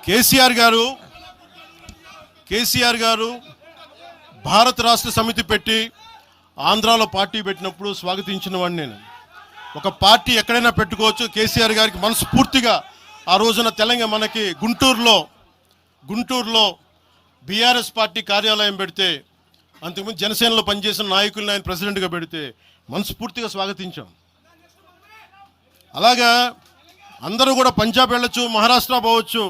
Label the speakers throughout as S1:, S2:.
S1: కేసీఆర్ గారు భారత రాష్ట్ర సమితి పెట్టి ఆంధ్రాలో పార్టీ పెట్టినప్పుడు స్వాగతించిన వాడిని నేను. ఒక పార్టీ ఎక్కడైనా పెట్టుకోవచ్చు. కేసీఆర్ గారికి మనస్ఫూర్తిగా ఆ రోజున తెలంగాణ మనకి గుంటూరులో బీఆర్ఎస్ పార్టీ కార్యాలయం పెడితే, అంతకుముందు జనసేనలో పనిచేసిన నాయకులను ఆయన ప్రెసిడెంట్గా పెడితే మనస్ఫూర్తిగా స్వాగతించాం. అలాగా అందరూ కూడా పంజాబ్ వెళ్ళొచ్చు, మహారాష్ట్ర పోవచ్చు.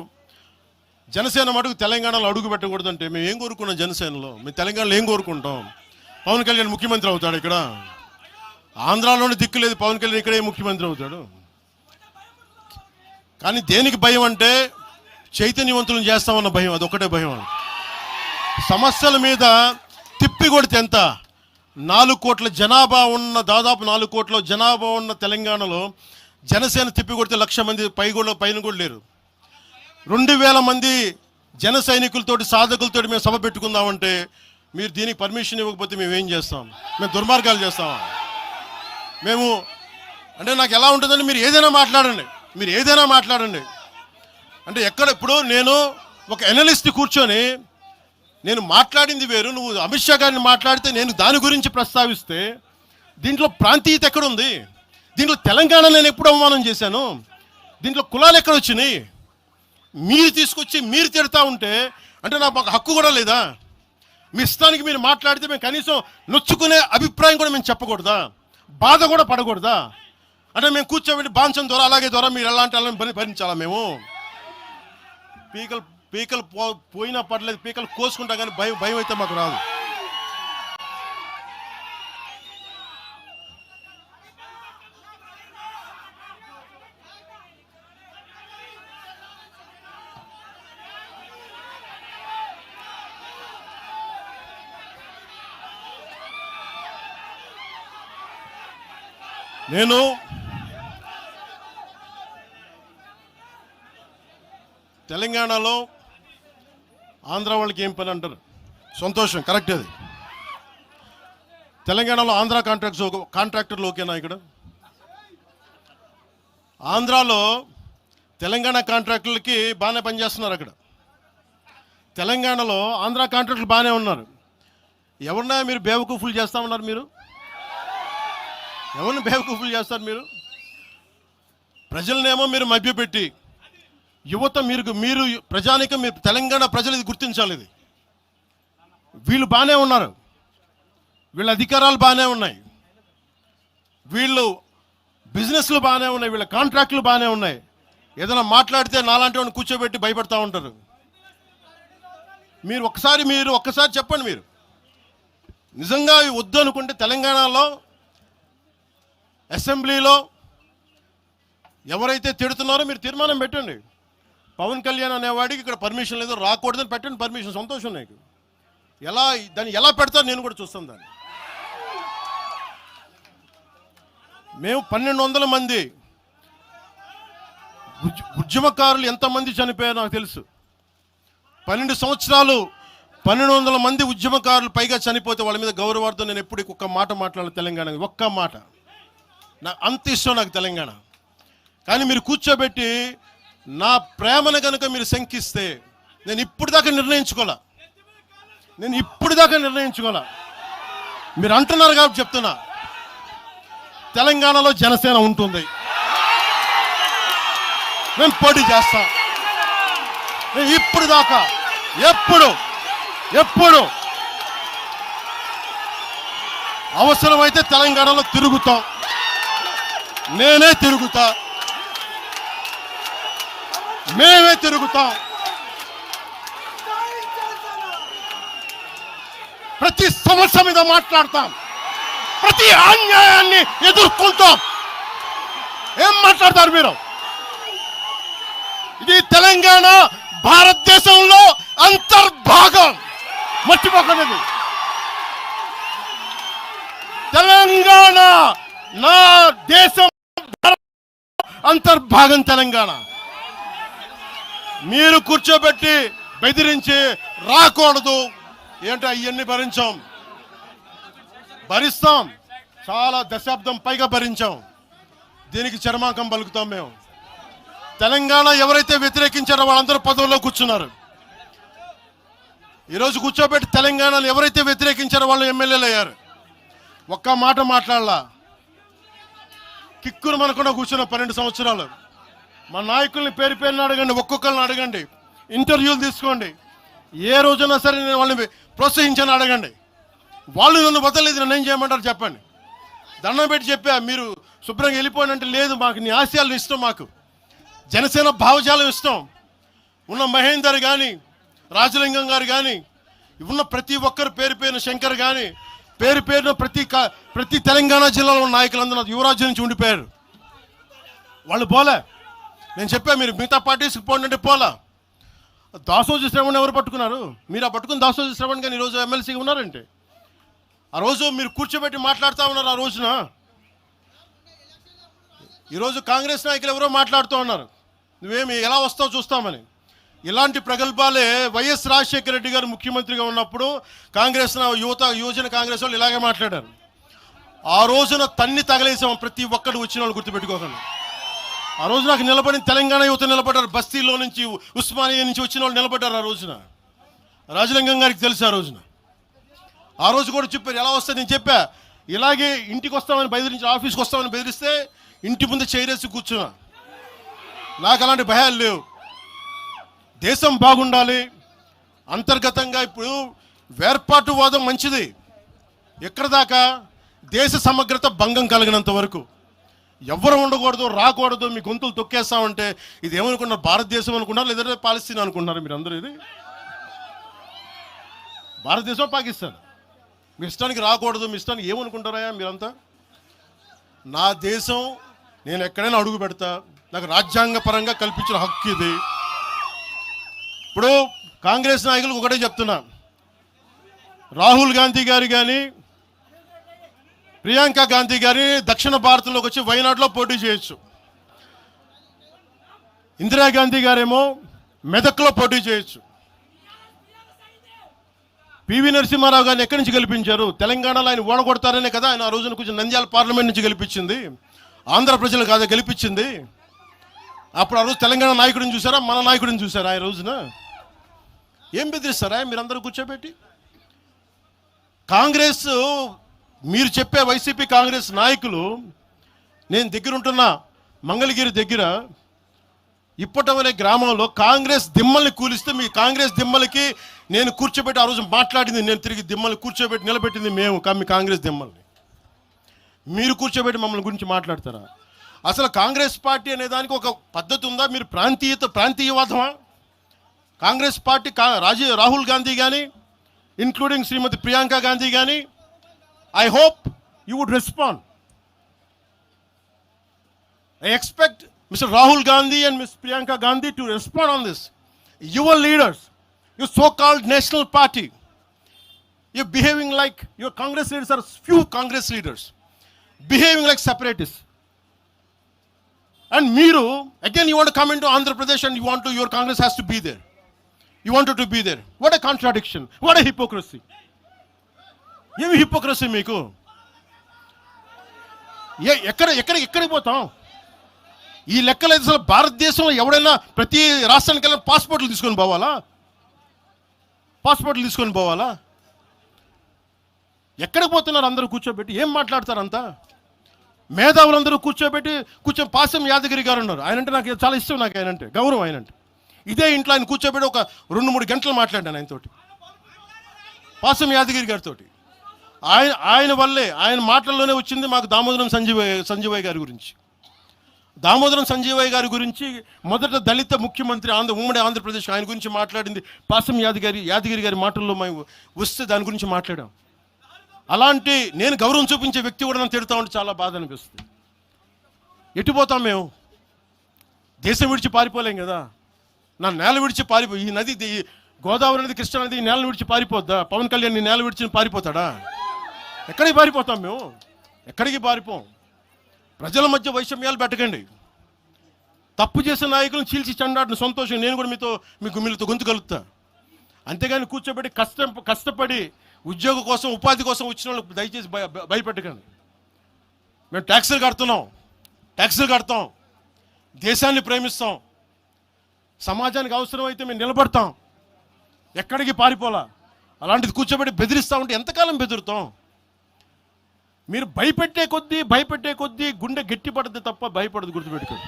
S1: జనసేన మటుకు తెలంగాణలో అడుగు పెట్టకూడదంటే మేము ఏం కోరుకున్నాం? జనసేనలో మేము తెలంగాణలో ఏం కోరుకుంటాం? పవన్ కళ్యాణ్ ముఖ్యమంత్రి అవుతాడు ఇక్కడ. ఆంధ్రాలోనే దిక్కు లేదు, పవన్ కళ్యాణ్ ఇక్కడే ముఖ్యమంత్రి అవుతాడు. కానీ దేనికి భయం అంటే చైతన్యవంతులను చేస్తామన్న భయం, అదొక్కటే భయం. సమస్యల మీద తిప్పి కొడితే ఎంత? 4 కోట్ల జనాభా ఉన్న, దాదాపు 4 కోట్ల జనాభా ఉన్న తెలంగాణలో జనసేన తిప్పి కొడితే 1,00,000 మంది పైన కూడా లేరు. 2,000 మంది జన సైనికులతోటి, సాధకులతోటి మేము సభ పెట్టుకుందామంటే మీరు దీనికి పర్మిషన్ ఇవ్వకపోతే మేము ఏం చేస్తాం? మేము దుర్మార్గాలు చేస్తామా? మేము అంటే నాకు ఎలా ఉంటుందంటే మీరు ఏదైనా మాట్లాడండి. అంటే ఎక్కడ ఇప్పుడు నేను ఒక ఎనలిస్ట్ కూర్చొని నేను మాట్లాడింది వేరు, నువ్వు అమిత్ షా గారిని మాట్లాడితే నేను దాని గురించి ప్రస్తావిస్తే దీంట్లో ప్రాంతీయత ఎక్కడుంది? దీంట్లో తెలంగాణ నేను ఎప్పుడు అవమానం చేశాను? దీంట్లో కులాలు ఎక్కడ వచ్చినాయి? మీరు తీసుకొచ్చి మీరు తిడతా ఉంటే అంటే నాకు ఒక హక్కు కూడా లేదా? మీ ఇష్టానికి మీరు మాట్లాడితే మేము కనీసం నొచ్చుకునే అభిప్రాయం కూడా మేము చెప్పకూడదా? బాధ కూడా పడకూడదా? అంటే మేము కూర్చోబెట్టి బాంచం ద్వారా అలాగే ద్వారా మీరు ఎలాంటి వాళ్ళని భరించాలా? మేము పీకలు పోయినా పర్లేదు, పీకలు కోసుకుంటాం, కానీ భయం అయితే మాకు రాదు. నేను తెలంగాణలో ఆంధ్ర వాళ్ళకి ఏం పని అంటారు? సంతోషం, కరెక్ట్. అది తెలంగాణలో ఆంధ్ర కాంట్రాక్టర్లు ఓకేనా? ఇక్కడ ఆంధ్రాలో తెలంగాణ కాంట్రాక్టర్లకి బాగానే పనిచేస్తున్నారు. అక్కడ తెలంగాణలో ఆంధ్ర కాంట్రాక్టర్లు బాగానే ఉన్నారు. ఎవరినా మీరు బేవకూఫులు చేస్తామన్నారు? మీరు ఎవరిని బేవకూఫులు చేస్తారు? మీరు ప్రజలనేమో మీరు మభ్యపెట్టి, యువత మీరు ప్రజానికం, మీరు తెలంగాణ ప్రజలు ఇది గుర్తించాలి. ఇది వీళ్ళు బాగానే ఉన్నారు, వీళ్ళ అధికారాలు బాగానే ఉన్నాయి, వీళ్ళు బిజినెస్లు బాగానే ఉన్నాయి, వీళ్ళ కాంట్రాక్టులు బాగానే ఉన్నాయి. ఏదైనా మాట్లాడితే నాలాంటి వాడిని కూర్చోబెట్టి భయపడతా ఉంటారు. మీరు ఒక్కసారి చెప్పండి. మీరు నిజంగా వద్దు అనుకుంటే తెలంగాణలో అసెంబ్లీలో ఎవరైతే తిడుతున్నారో మీరు తీర్మానం పెట్టండి. పవన్ కళ్యాణ్ అనేవాడికి ఇక్కడ పర్మిషన్ లేదు, రాకూడదని పెట్టండి పర్మిషన్. సంతోషం నాకు. దాన్ని ఎలా పెడతారు నేను కూడా చూస్తాను దాన్ని. మేము 1,200 మంది ఉద్యమకారులు ఎంతమంది చనిపోయారో నాకు తెలుసు. 12 సంవత్సరాలు 1,200 మంది ఉద్యమకారులు పైగా చనిపోతే వాళ్ళ మీద గౌరవార్థం నేను ఎప్పుడు ఒక్క మాట మాట్లాడాలి తెలంగాణ, ఒక్క మాట. నాకు అంత ఇష్టం నాకు తెలంగాణ. కానీ మీరు కూర్చోబెట్టి నా ప్రేమను కనుక మీరు శంకిస్తే నేను ఇప్పుడు దాకా నిర్ణయించుకోలే. మీరు అంటున్నారు కాబట్టి చెప్తున్నా, తెలంగాణలో జనసేన ఉంటుంది, నేను పోటీ చేస్తా. నేను ఇప్పుడు దాకా ఎప్పుడు అవసరమైతే తెలంగాణలో తిరుగుతాం, నేనే తిరుగుతా, మేమే తిరుగుతాం. ప్రతి సమస్య మీద మాట్లాడతాం, ప్రతి అన్యాయాన్ని ఎదుర్కొంటాం. ఏం మాట్లాడతారు మీరు? ఇది తెలంగాణ భారతదేశంలో అంతర్భాగం, మర్చిపోకండి. తెలంగాణ నా దేశం అంతర్భాగం. తెలంగాణ మీరు కూర్చోబెట్టి బెదిరించి రాకూడదు ఏంటో అవన్నీ భరిస్తాం. చాలా దశాబ్దం పైగా భరించాం. దీనికి చర్మాంకం పలుకుతాం మేము. తెలంగాణ ఎవరైతే వ్యతిరేకించారో వాళ్ళందరూ పదవుల్లో కూర్చున్నారు. ఈరోజు కూర్చోబెట్టి తెలంగాణలో ఎవరైతే వ్యతిరేకించారో వాళ్ళు ఎమ్మెల్యేలు అయ్యారు. ఒక్క మాట మాట్లాడలా. కిక్కురు మనకుండా కూర్చున్న 12 సంవత్సరాలు. మా నాయకుల్ని పేరు పేరుని అడగండి, ఒక్కొక్కరిని అడగండి, ఇంటర్వ్యూలు తీసుకోండి. ఏ రోజునా సరే నేను వాళ్ళని ప్రోత్సహించాను అడగండి. వాళ్ళు నన్ను వదలలేదు, నన్ను ఏం చేయమంటారు చెప్పండి. దండం పెట్టి చెప్పా, మీరు శుభ్రంగా వెళ్ళిపోయినంటే లేదు, మాకు నీ ఆశయాలు ఇష్టం, మాకు జనసేన భావజాలం ఇష్టం. ఉన్న మహేందర్ కానీ, రాజలింగం గారు కానీ, ఉన్న ప్రతి ఒక్కరు పేరు పేరున, శంకర్ కానీ పేరు పేరున ప్రతి తెలంగాణ జిల్లాలో ఉన్న నాయకులందరూ యువరాజ్యం నుంచి ఉండిపోయారు. వాళ్ళు పోలే. నేను చెప్పా, మీరు మిగతా పార్టీస్కి పోండి అంటే పోలా. దాసోజీ శ్రవణ్ ఎవరు పట్టుకున్నారు? మీరు ఆ పట్టుకుని దాసోజీ శ్రవణ్ కానీ ఈరోజు ఎమ్మెల్సీగా ఉన్నారంటే, ఆ రోజు మీరు కూర్చోబెట్టి మాట్లాడుతూ ఉన్నారు. ఆ రోజున ఈరోజు కాంగ్రెస్ నాయకులు ఎవరో మాట్లాడుతూ ఉన్నారు, నువ్వేమి ఎలా వస్తావు చూస్తామని. ఇలాంటి ప్రగల్భాలే వైఎస్ రాజశేఖర రెడ్డి గారు ముఖ్యమంత్రిగా ఉన్నప్పుడు కాంగ్రెస్ యువజన కాంగ్రెస్ వాళ్ళు ఇలాగే మాట్లాడారు. ఆ రోజున తన్ని తగలేసాం ప్రతి ఒక్కరు వచ్చిన వాళ్ళు, గుర్తుపెట్టుకోకండి. ఆ రోజు నాకు నిలబడిన తెలంగాణ యువత నిలబడ్డారు, బస్తీలో నుంచి ఉస్మానియా నుంచి వచ్చిన వాళ్ళు నిలబడ్డారు. ఆ రోజున రాజలింగం గారికి తెలుసు. ఆ రోజు కూడా చెప్పారు ఎలా వస్తుంది. నేను చెప్పా, ఇలాగే ఇంటికి వస్తామని బెదిరించి, ఆఫీస్కి వస్తామని బెదిరిస్తే ఇంటి ముందు చైరేసి కూర్చున్నా. నాకు అలాంటి భయాలు లేవు. దేశం బాగుండాలి అంతర్గతంగా. ఇప్పుడు వేర్పాటువాదం మంచిది ఎక్కడ దాకా, దేశ సమగ్రత భంగం కలిగినంత వరకు. ఎవరు ఉండకూడదు, రాకూడదు, మీ గొంతులు తొక్కేస్తామంటే ఇది ఏమనుకున్నారు? భారతదేశం అనుకున్నారు, లేదంటే పాలస్తీన్ అనుకుంటున్నారు మీరు అందరూ? ఇది భారతదేశం, పాకిస్తాన్. మీ ఇష్టానికి రాకూడదు, మీ ఇష్టానికి ఏమనుకుంటారా మీరంతా? నా దేశం, నేను ఎక్కడైనా అడుగు పెడతా, నాకు రాజ్యాంగ పరంగా కల్పించిన హక్కు ఇది. ఇప్పుడు కాంగ్రెస్ నాయకులకు ఒకటే చెప్తున్నా, రాహుల్ గాంధీ గారు కానీ, ప్రియాంక గాంధీ గారి దక్షిణ భారతంలోకి వచ్చి వైనాడులో పోటీ చేయొచ్చు. ఇందిరాగాంధీ గారేమో మెదక్లో పోటీ చేయొచ్చు. పివి నరసింహారావు గారిని ఎక్కడి నుంచి గెలిపించారు? తెలంగాణలో ఆయన ఓడగొడతారనే కదా ఆయన ఆ రోజున కొంచెం నంద్యాల పార్లమెంట్ నుంచి గెలిపించింది, ఆంధ్ర ప్రజలు కాదా గెలిపించింది. అప్పుడు ఆ రోజు తెలంగాణ నాయకుడిని చూసారా, మన నాయకుడిని చూసారా? ఆ రోజున ఏం బెదిరిస్తారా మీరందరూ కూర్చోబెట్టి? కాంగ్రెస్, మీరు చెప్పే వైసీపీ కాంగ్రెస్ నాయకులు, నేను దగ్గరుంటున్న మంగళగిరి దగ్గర ఇప్పటం అనే గ్రామంలో కాంగ్రెస్ దిమ్మల్ని కూలిస్తే, మీ కాంగ్రెస్ దిమ్మలకి నేను కూర్చోబెట్టి ఆ రోజు మాట్లాడింది, నేను తిరిగి దిమ్మల్ని కూర్చోబెట్టి నిలబెట్టింది మేము, మీ కాంగ్రెస్ దిమ్మల్ని. మీరు కూర్చోబెట్టి మమ్మల్ని గురించి మాట్లాడతారా? అసలు కాంగ్రెస్ పార్టీ అనే దానికి ఒక పద్ధతి ఉందా? మీరు ప్రాంతీయవాదమా? కాంగ్రెస్ పార్టీ రాహుల్ గాంధీ కానీ, ఇంక్లూడింగ్ శ్రీమతి ప్రియాంక గాంధీ కానీ, I hope you would respond. I expect Mr. Rahul Gandhi and Ms. Priyanka Gandhi to respond on this. Your leaders, your so-called national party, you're behaving like, your Congress leaders are few Congress leaders, behaving like separatists. And Meeru, again you want to come into Andhra Pradesh and your Congress has to be there. You wanted to be there. What a contradiction. What a hypocrisy. ఏమి hypocrisy మీకు? ఎక్కడికి పోతాం? ఈ లెక్కలు అసలు భారతదేశంలో ఎవడైనా ప్రతి రాష్ట్రానికి వెళ్ళిన పాస్పోర్ట్లు తీసుకొని పోవాలా? ఎక్కడికి పోతున్నారు అందరూ కూర్చోబెట్టి? ఏం మాట్లాడతారు అంతా? మేధావులందరూ కూర్చొని పాసం యాదగిరి గారు ఉన్నారు, ఆయనంటే నాకు చాలా ఇష్టం, నాకు ఆయనంటే గౌరవం. ఆయనంటే ఇదే ఇంట్లో ఆయన కూర్చోబెట్టి ఒక 2-3 గంటలు మాట్లాడాను ఆయనతోటి, పాసం యాదగిరి గారితో. ఆయన వల్లే, ఆయన మాటల్లోనే వచ్చింది మాకు దామోదరం సంజీవయ్య గారి గురించి. దామోదరం సంజీవయ్య గారి గురించి మొదట దళిత ముఖ్యమంత్రి ఉమ్మడి ఆంధ్రప్రదేశ్, ఆయన గురించి మాట్లాడింది పాసం యాదగిరి గారి మాటల్లో మేము వస్తే దాని గురించి మాట్లాడాం. అలాంటి నేను గౌరవం చూపించే వ్యక్తి కూడా నన్ను తిడతా ఉంటే చాలా బాధ అనిపిస్తుంది. ఎట్టిపోతాం మేము? దేశం విడిచి పారిపోలేం కదా. నా నేల విడిచి ఈ నది, గోదావరి నది, కృష్ణా నది నేలను విడిచి పారిపోద్దా? పవన్ కళ్యాణ్ నేల విడిచి పారిపోతాడా? ఎక్కడికి పారిపోతాం మేము? ఎక్కడికి పారిపోం. ప్రజల మధ్య వైషమ్యాలు పెట్టకండి. తప్పు చేసిన నాయకులను చీల్చి చెండాడిన సంతోషం నేను కూడా మీతో గొంతు కలుగుతా. అంతేగాని కూర్చోబెట్టి కష్టపడి ఉద్యోగం కోసం, ఉపాధి కోసం వచ్చిన వాళ్ళకి దయచేసి భయపెట్టకండి. మేము ట్యాక్సులు కడతాం, దేశాన్ని ప్రేమిస్తాం, సమాజానికి అవసరమైతే మేము నిలబడతాం, ఎక్కడికి పారిపోలా. అలాంటిది కూర్చోబెట్టి బెదిరిస్తూ ఉంటే ఎంతకాలం బెదురుతాం? మీరు భయపెట్టే కొద్దీ గుండె గట్టిపడద్దు తప్ప భయపడదు, గుర్తుపెట్టుకోండి.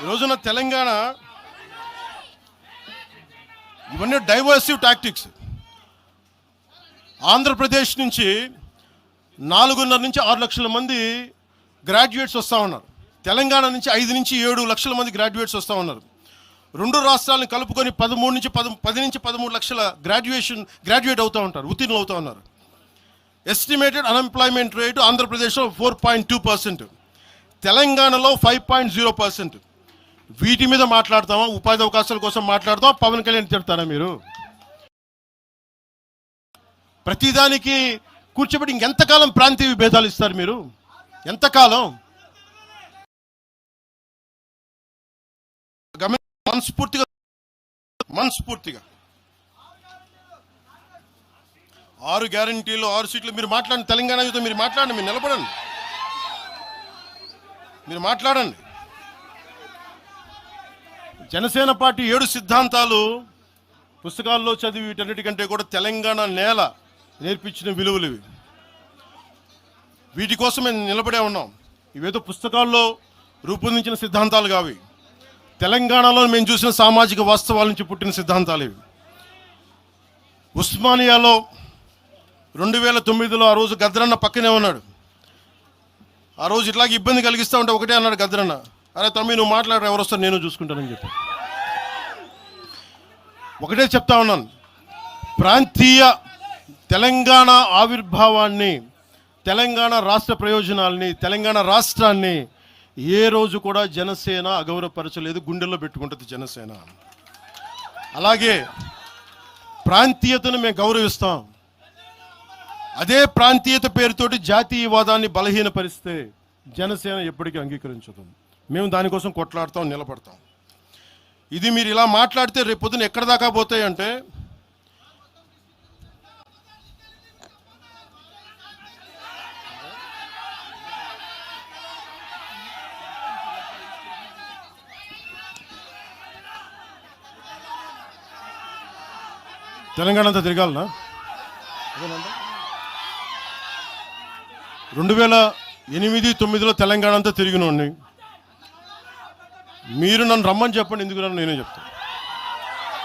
S1: ఈ రోజున తెలంగాణ ఇవన్నీ డైవర్సివ్ టాక్టిక్స్. ఆంధ్రప్రదేశ్ నుంచి 4.5 నుంచి 6 లక్షల మంది గ్రాడ్యుయేట్స్ వస్తూ ఉన్నారు. తెలంగాణ నుంచి 5 నుంచి 7 లక్షల మంది గ్రాడ్యుయేట్స్ వస్తూ ఉన్నారు. రెండు రాష్ట్రాలను కలుపుకొని 10 నుంచి 13 లక్షల గ్రాడ్యుయేట్ అవుతూ ఉంటారు, ఉత్తీర్ణులు అవుతూ ఉన్నారు. ఎస్టిమేటెడ్ అన్ఎంప్లాయ్మెంట్ రేటు ఆంధ్రప్రదేశ్లో 4.2%, తెలంగాణలో 5.0%. వీటి మీద మాట్లాడతామా? ఉపాధి అవకాశాల కోసం మాట్లాడతామా? పవన్ కళ్యాణ్ చెప్తారా? మీరు ప్రతిదానికి కూర్చోబెట్టి ఇంకెంతకాలం ప్రాంతీయ విభేదాలు ఇస్తారు? మీరు ఎంతకాలం? మనస్ఫూర్తిగా 6 గ్యారంటీలు 6 సీట్లు మీరు మాట్లాడండి. తెలంగాణ యుద్ధం మీరు మాట్లాడండి, మీరు నిలబడండి, మీరు మాట్లాడండి. జనసేన పార్టీ 7 సిద్ధాంతాలు పుస్తకాల్లో చదివి వీటన్నిటికంటే కూడా తెలంగాణ నేల నేర్పించిన విలువలు ఇవి. వీటి కోసం మేము నిలబడే ఉన్నాం. ఇవేదో పుస్తకాల్లో రూపొందించిన సిద్ధాంతాలు కావి, తెలంగాణలో మేము చూసిన సామాజిక వాస్తవాల నుంచి పుట్టిన సిద్ధాంతాలు ఇవి. ఉస్మానియాలో 2009లో ఆ రోజు గద్రన్న పక్కనే ఉన్నాడు. ఆ రోజు ఇట్లాగే ఇబ్బంది కలిగిస్తూ ఉంటే ఒకటే అన్నాడు గద్రన్న, అరే తమ్మి నువ్వు మాట్లాడరు, ఎవరు వస్తారు నేను చూసుకుంటానని చెప్పి. ఒకటే చెప్తా ఉన్నాను, ప్రాంతీయ తెలంగాణ ఆవిర్భావాన్ని, తెలంగాణ రాష్ట్ర ప్రయోజనాల్ని, తెలంగాణ రాష్ట్రాన్ని ఏ రోజు కూడా జనసేన అగౌరవపరచలేదు, గుండెల్లో పెట్టుకుంటుంది జనసేన. అలాగే ప్రాంతీయతను మేము గౌరవిస్తాం. అదే ప్రాంతీయత పేరుతోటి జాతీయవాదాన్ని బలహీనపరిస్తే జనసేన ఎప్పటికీ అంగీకరించదు. మేము దానికోసం కొట్లాడతాం, నిలబడతాం. ఇది మీరు ఇలా మాట్లాడితే రేపు పొద్దున ఎక్కడ దాకా పోతాయంటే, తెలంగాణ అంతా తిరగాలనా? 2008-9లో తెలంగాణ అంతా తిరిగినోడిని. మీరు నన్ను రమ్మని చెప్పండి, ఎందుకు నన్ను నేనే చెప్తాను.